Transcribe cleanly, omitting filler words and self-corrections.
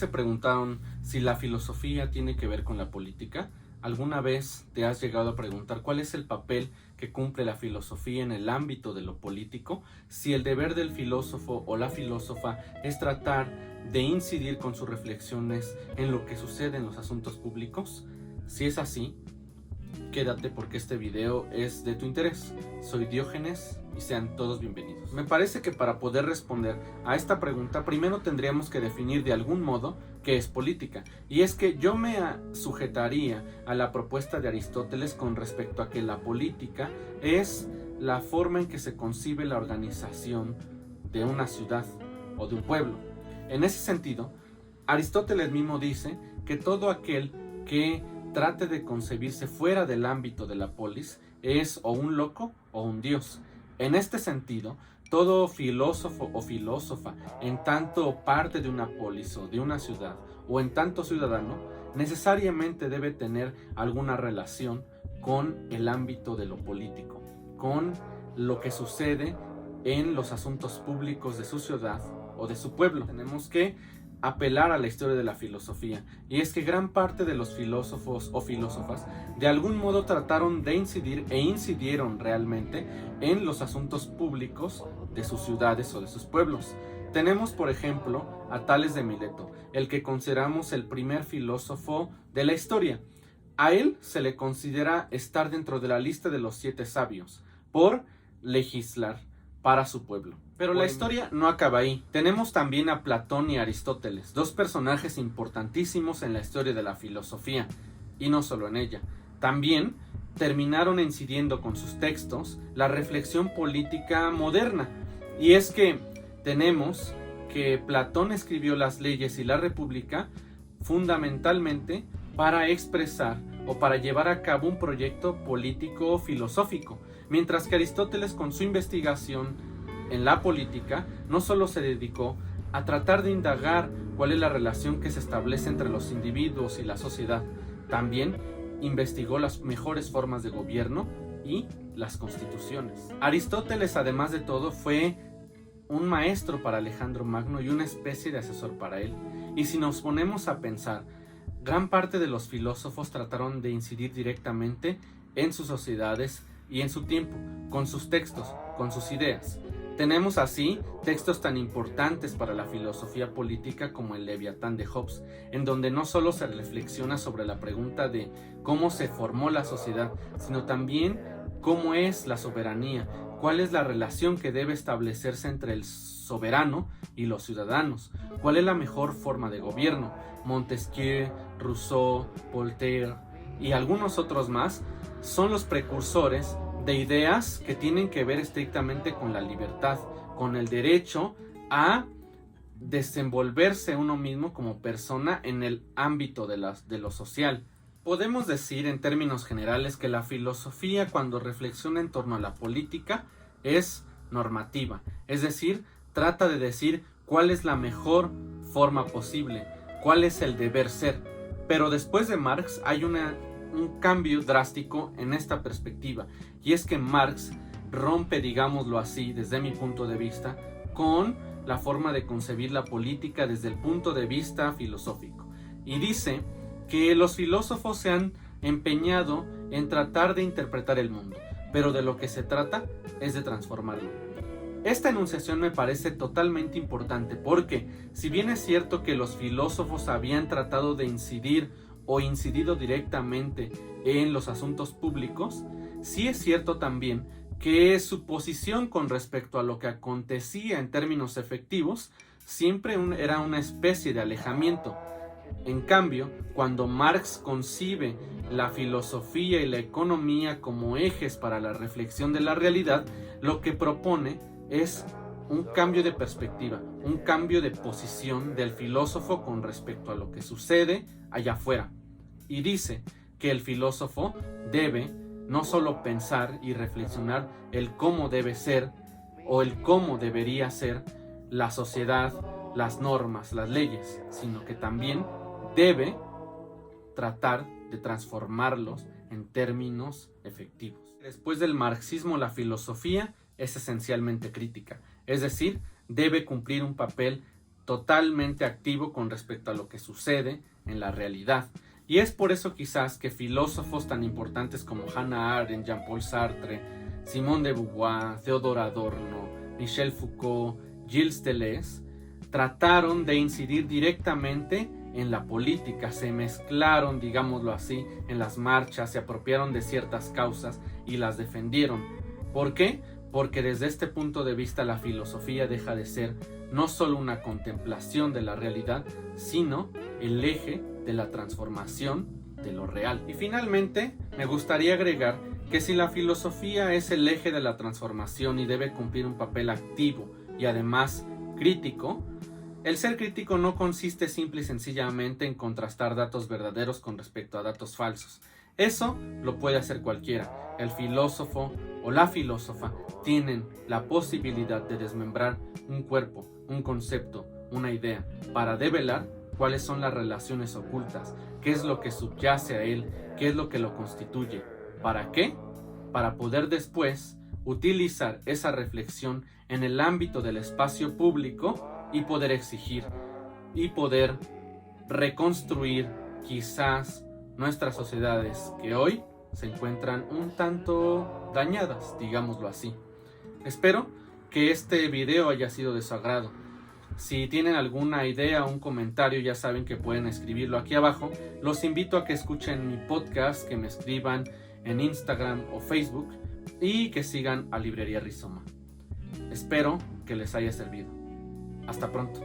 se preguntaron si la filosofía tiene que ver con la política? ¿Alguna vez te has llegado a preguntar cuál es el papel que cumple la filosofía en el ámbito de lo político? Si el deber del filósofo o la filósofa es tratar de incidir con sus reflexiones en lo que sucede en los asuntos públicos. Si es así, quédate porque este video es de tu interés. Soy Diógenes y sean todos bienvenidos. Me parece que para poder responder a esta pregunta, primero tendríamos que definir de algún modo qué es política. Y es que yo me sujetaría a la propuesta de Aristóteles con respecto a que la política es la forma en que se concibe la organización de una ciudad o de un pueblo. En ese sentido, Aristóteles mismo dice que todo aquel que trate de concebirse fuera del ámbito de la polis es o un loco o un dios. En este sentido, todo filósofo o filósofa, en tanto parte de una polis o de una ciudad, o en tanto ciudadano, necesariamente debe tener alguna relación con el ámbito de lo político, con lo que sucede en los asuntos públicos de su ciudad o de su pueblo. Tenemos que apelar a la historia de la filosofía, y es que gran parte de los filósofos o filósofas de algún modo trataron de incidir e incidieron realmente en los asuntos públicos de sus ciudades o de sus pueblos. Tenemos por ejemplo a Tales de Mileto, el que consideramos el primer filósofo de la historia. A él se le considera estar dentro de la lista de los 7 sabios por legislar para su pueblo. Pero la historia no acaba ahí. Tenemos también a Platón y Aristóteles, dos personajes importantísimos en la historia de la filosofía, y no solo en ella. También terminaron incidiendo con sus textos la reflexión política moderna. Y es que tenemos que Platón escribió las leyes y la república fundamentalmente para expresar o para llevar a cabo un proyecto político filosófico, mientras que Aristóteles, con su investigación en la política, no solo se dedicó a tratar de indagar cuál es la relación que se establece entre los individuos y la sociedad, también investigó las mejores formas de gobierno y las constituciones. Aristóteles, además de todo, fue un maestro para Alejandro Magno y una especie de asesor para él. Y si nos ponemos a pensar, gran parte de los filósofos trataron de incidir directamente en sus sociedades y en su tiempo, con sus textos, con sus ideas. Tenemos así textos tan importantes para la filosofía política como el Leviatán de Hobbes, en donde no solo se reflexiona sobre la pregunta de cómo se formó la sociedad, sino también cómo es la soberanía, cuál es la relación que debe establecerse entre el soberano y los ciudadanos, cuál es la mejor forma de gobierno. Montesquieu, Rousseau, Voltaire y algunos otros más son los precursores de ideas que tienen que ver estrictamente con la libertad, con el derecho a desenvolverse uno mismo como persona en el ámbito de lo social. Podemos decir en términos generales que la filosofía, cuando reflexiona en torno a la política, es normativa, es decir, trata de decir cuál es la mejor forma posible, cuál es el deber ser. Pero después de Marx hay un cambio drástico en esta perspectiva, y es que Marx rompe, digámoslo así, desde mi punto de vista, con la forma de concebir la política desde el punto de vista filosófico, y dice que los filósofos se han empeñado en tratar de interpretar el mundo, pero de lo que se trata es de transformarlo. Esta enunciación me parece totalmente importante porque, si bien es cierto que los filósofos habían tratado de incidir o incidido directamente en los asuntos públicos, sí es cierto también que su posición con respecto a lo que acontecía en términos efectivos siempre era una especie de alejamiento. En cambio, cuando Marx concibe la filosofía y la economía como ejes para la reflexión de la realidad, lo que propone es un cambio de perspectiva, un cambio de posición del filósofo con respecto a lo que sucede allá afuera. Y dice que el filósofo debe no solo pensar y reflexionar el cómo debe ser o el cómo debería ser la sociedad, las normas, las leyes, sino que también debe tratar de transformarlos en términos efectivos. Después del marxismo, la filosofía es esencialmente crítica, es decir, debe cumplir un papel totalmente activo con respecto a lo que sucede en la realidad. Y es por eso quizás que filósofos tan importantes como Hannah Arendt, Jean-Paul Sartre, Simone de Beauvoir, Theodor Adorno, Michel Foucault, Gilles Deleuze trataron de incidir directamente en la política, se mezclaron, digámoslo así, en las marchas, se apropiaron de ciertas causas y las defendieron. ¿Por qué? Porque desde este punto de vista la filosofía deja de ser no solo una contemplación de la realidad, sino el eje de la transformación de lo real. Y finalmente, me gustaría agregar que si la filosofía es el eje de la transformación y debe cumplir un papel activo y además crítico, el ser crítico no consiste simple y sencillamente en contrastar datos verdaderos con respecto a datos falsos. Eso lo puede hacer cualquiera. El filósofo o la filósofa tienen la posibilidad de desmembrar un cuerpo, un concepto, una idea, para develar cuáles son las relaciones ocultas, qué es lo que subyace a él, qué es lo que lo constituye. ¿Para qué? Para poder después utilizar esa reflexión en el ámbito del espacio público y poder exigir y poder reconstruir quizás nuestras sociedades que hoy se encuentran un tanto dañadas, digámoslo así. Espero que este video haya sido de su agrado. Si tienen alguna idea o un comentario, ya saben que pueden escribirlo aquí abajo. Los invito a que escuchen mi podcast, que me escriban en Instagram o Facebook y que sigan a Librería Rizoma. Espero que les haya servido. Hasta pronto.